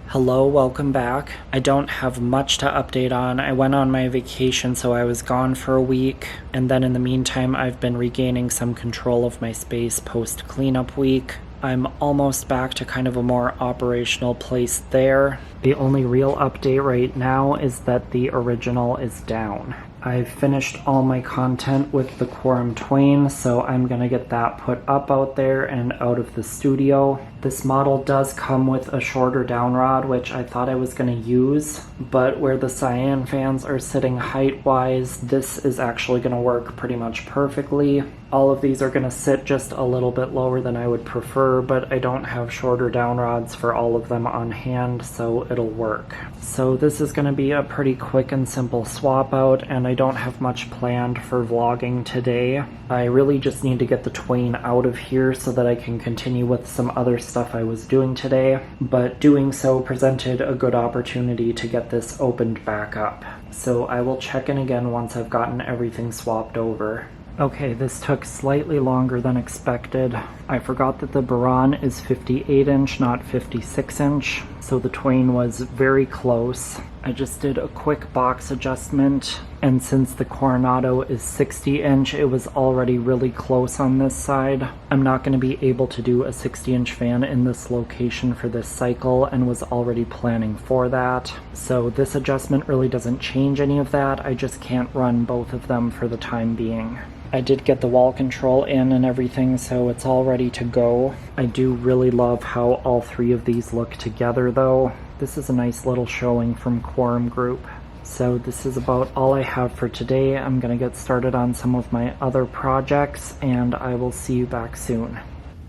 Hello, welcome back. I don't have much to update on. I went on my vacation, so I was gone for a week, and then in the meantime I've been regaining some control of my space post cleanup week. I'm almost back to kind of a more operational place there. The only real update right now is that the original is down. I've finished all my content with the Quorum Twain, so I'm gonna get that put up out there and out of the studio. This model does come with a shorter down rod, which I thought I was gonna use, but where the cyan fans are sitting height-wise, this is actually gonna work pretty much perfectly. All of these are gonna sit just a little bit lower than I would prefer, but I don't have shorter down rods for all of them on hand, so it'll work. So this is gonna be a pretty quick and simple swap out, and I don't have much planned for vlogging today. I really just need to get the Twain out of here so that I can continue with some other stuff I was doing today, but doing so presented a good opportunity to get this opened back up. So I will check in again once I've gotten everything swapped over. Okay, this took slightly longer than expected. I forgot that the Baron is 58 inch, not 56 inch, so the Twain was very close. I just did a quick box adjustment, and since the Coronado is 60 inch, it was already really close on this side. I'm not going to be able to do a 60 inch fan in this location for this cycle, and was already planning for that. So this adjustment really doesn't change any of that, I just can't run both of them for the time being. I did get the wall control in and everything, so it's all ready to go. I do really love how all three of these look together though. This is a nice little showing from Quorum Group. So this is about all I have for today. I'm gonna get started on some of my other projects, and I will see you back soon.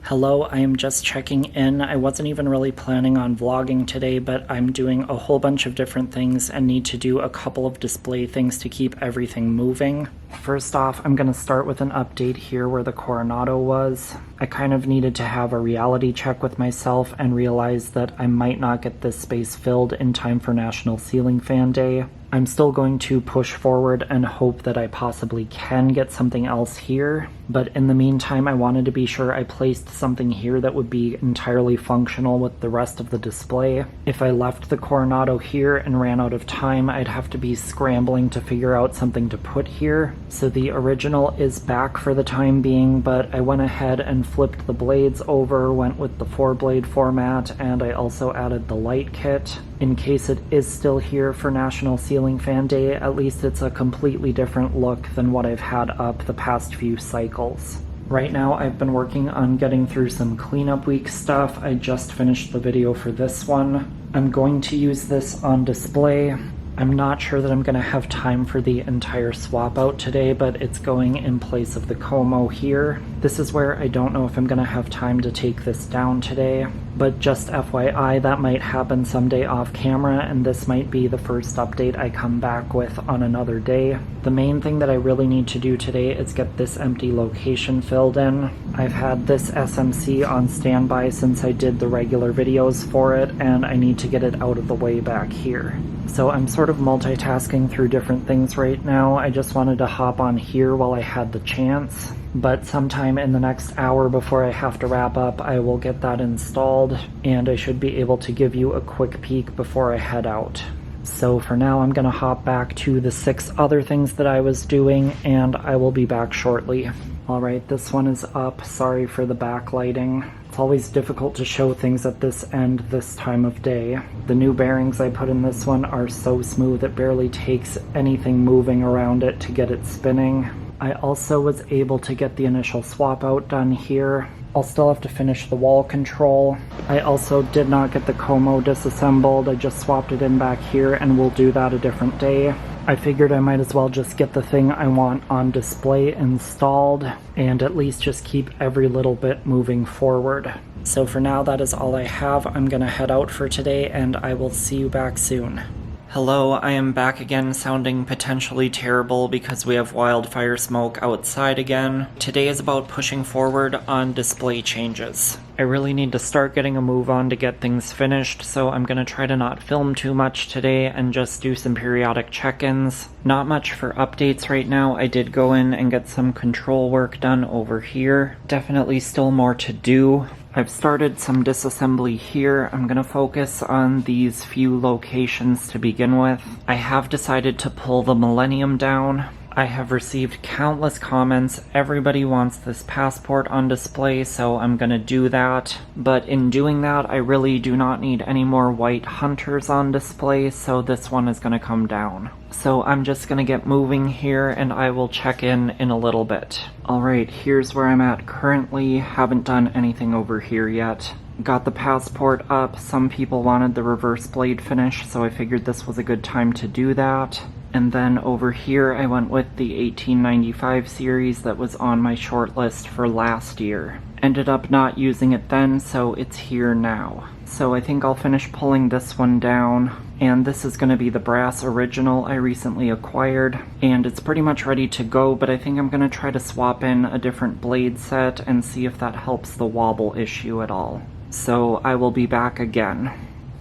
Hello, I am just checking in. I wasn't even really planning on vlogging today, but I'm doing a whole bunch of different things and need to do a couple of display things to keep everything moving. First off, I'm going to start with an update here where the Coronado was. I kind of needed to have a reality check with myself and realize that I might not get this space filled in time for National Ceiling Fan Day. I'm still going to push forward and hope that I possibly can get something else here, but in the meantime I wanted to be sure I placed something here that would be entirely functional with the rest of the display. If I left the Coronado here and ran out of time, I'd have to be scrambling to figure out something to put here. So the original is back for the time being, but I went ahead and flipped the blades over, went with the 4-blade format, and I also added the light kit. In case it is still here for National Ceiling Fan Day, at least it's a completely different look than what I've had up the past few cycles. Right now I've been working on getting through some cleanup week stuff. I just finished the video for this one. I'm going to use this on display. I'm not sure that I'm going to have time for the entire swap out today, but it's going in place of the Como here. This is where I don't know if I'm going to have time to take this down today, but just FYI, that might happen someday off camera, and this might be the first update I come back with on another day. The main thing that I really need to do today is get this empty location filled in. I've had this SMC on standby since I did the regular videos for it, and I need to get it out of the way back here. So I'm sort of multitasking through different things right now. I just wanted to hop on here while I had the chance, but sometime in the next hour before I have to wrap up, I will get that installed, and I should be able to give you a quick peek before I head out. So for now, I'm gonna hop back to the 6 other things that I was doing, and I will be back shortly. Alright, this one is up. Sorry for the backlighting. It's always difficult to show things at this end this time of day. The new bearings I put in this one are so smooth it barely takes anything moving around it to get it spinning. I also was able to get the initial swap out done here. I'll still have to finish the wall control. I also did not get the Como disassembled. I just swapped it in back here, and we'll do that a different day. I figured I might as well just get the thing I want on display installed and at least just keep every little bit moving forward. So for now, that is all I have. I'm gonna head out for today, and I will see you back soon. Hello, I am back again, sounding potentially terrible because we have wildfire smoke outside again. Today is about pushing forward on display changes. I really need to start getting a move on to get things finished, so I'm gonna try to not film too much today and just do some periodic check-ins. Not much for updates right now. I did go in and get some control work done over here. Definitely still more to do. I've started some disassembly here. I'm going to focus on these few locations to begin with. I have decided to pull the Millennium down. I have received countless comments. Everybody wants this passport on display, so I'm gonna do that. But in doing that, I really do not need any more white hunters on display, so this one is gonna come down. So I'm just gonna get moving here, and I will check in a little bit. Alright, here's where I'm at currently. Haven't done anything over here yet. Got the passport up. Some people wanted the reverse blade finish, so I figured this was a good time to do that. And then over here I went with the 1895 series that was on my short list for last year. Ended up not using it then, so it's here now. So I think I'll finish pulling this one down, and this is going to be the brass original I recently acquired, and it's pretty much ready to go, but I think I'm going to try to swap in a different blade set and see if that helps the wobble issue at all. So I will be back again.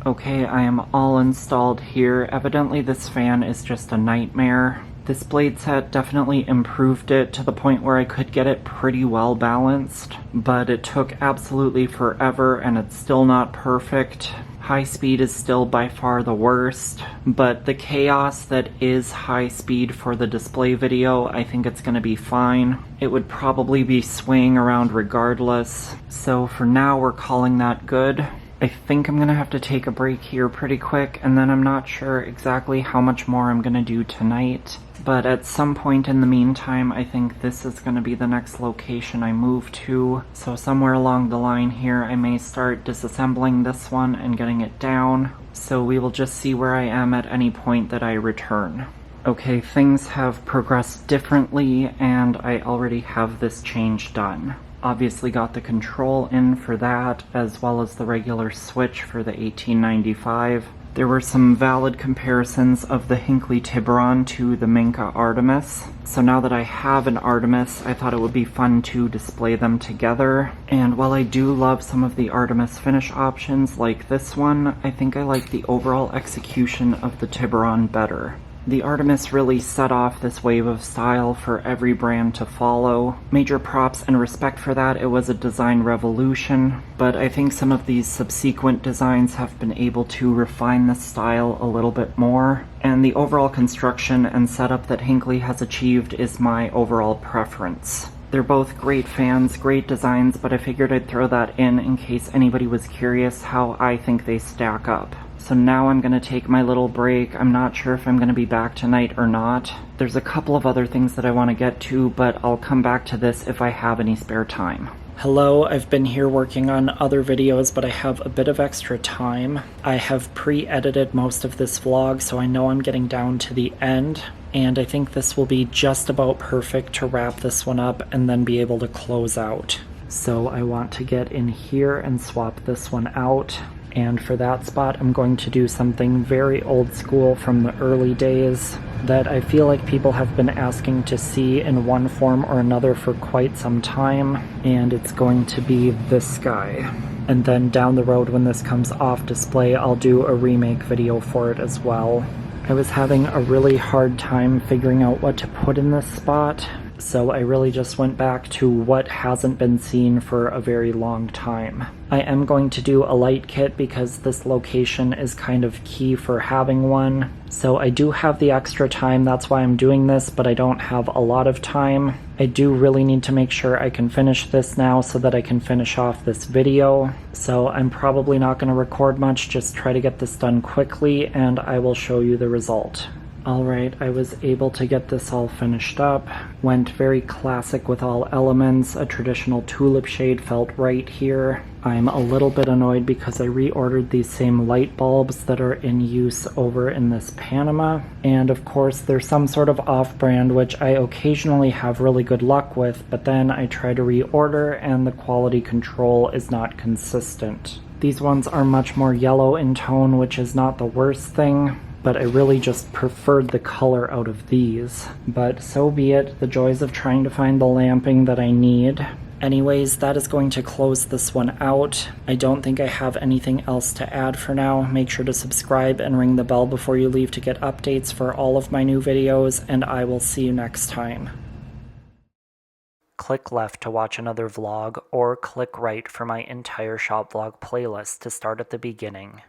Okay, I am all installed here. Evidently this fan is just a nightmare. This blade set definitely improved it to the point where I could get it pretty well balanced, but it took absolutely forever and it's still not perfect. High speed is still by far the worst, but the chaos that is high speed for the display video, I think it's going to be fine. It would probably be swaying around regardless, so for now we're calling that good. I think I'm going to have to take a break here pretty quick, and then I'm not sure exactly how much more I'm going to do tonight. But at some point in the meantime, I think this is going to be the next location I move to. So somewhere along the line here, I may start disassembling this one and getting it down. So we will just see where I am at any point that I return. Okay, things have progressed differently, and I already have this change done. Obviously got the control in for that, as well as the regular switch for the 1895. There were some valid comparisons of the Hinckley Tiburon to the Minka Artemis. So now that I have an Artemis, I thought it would be fun to display them together. And while I do love some of the Artemis finish options like this one, I think I like the overall execution of the Tiburon better. The Artemis really set off this wave of style for every brand to follow. Major props and respect for that. It was a design revolution, but I think some of these subsequent designs have been able to refine the style a little bit more. And the overall construction and setup that Hinckley has achieved is my overall preference. They're both great fans, great designs, but I figured I'd throw that in case anybody was curious how I think they stack up. So now I'm going to take my little break. I'm not sure if I'm going to be back tonight or not. There's a couple of other things that I want to get to, but I'll come back to this if I have any spare time. Hello, I've been here working on other videos, but I have a bit of extra time. I have pre-edited most of this vlog, so I know I'm getting down to the end, and I think this will be just about perfect to wrap this one up and then be able to close out. So I want to get in here and swap this one out. And for that spot, I'm going to do something very old school from the early days that I feel like people have been asking to see in one form or another for quite some time, and it's going to be this guy. And then down the road when this comes off display, I'll do a remake video for it as well. I was having a really hard time figuring out what to put in this spot, so I really just went back to what hasn't been seen for a very long time. I am going to do a light kit because this location is kind of key for having one. So I do have the extra time, that's why I'm doing this, but I don't have a lot of time. I do really need to make sure I can finish this now so that I can finish off this video. So I'm probably not going to record much, just try to get this done quickly and I will show you the result. Alright, I was able to get this all finished up. Went very classic with all elements. A traditional tulip shade felt right here. I'm a little bit annoyed because I reordered these same light bulbs that are in use over in this Panama. And of course there's some sort of off-brand which I occasionally have really good luck with, but then I try to reorder and the quality control is not consistent. These ones are much more yellow in tone, which is not the worst thing, but I really just preferred the color out of these. But so be it, the joys of trying to find the lamping that I need. Anyways, that is going to close this one out. I don't think I have anything else to add for now. Make sure to subscribe and ring the bell before you leave to get updates for all of my new videos, and I will see you next time. click left to watch another vlog, or click right for my entire shop vlog playlist to start at the beginning.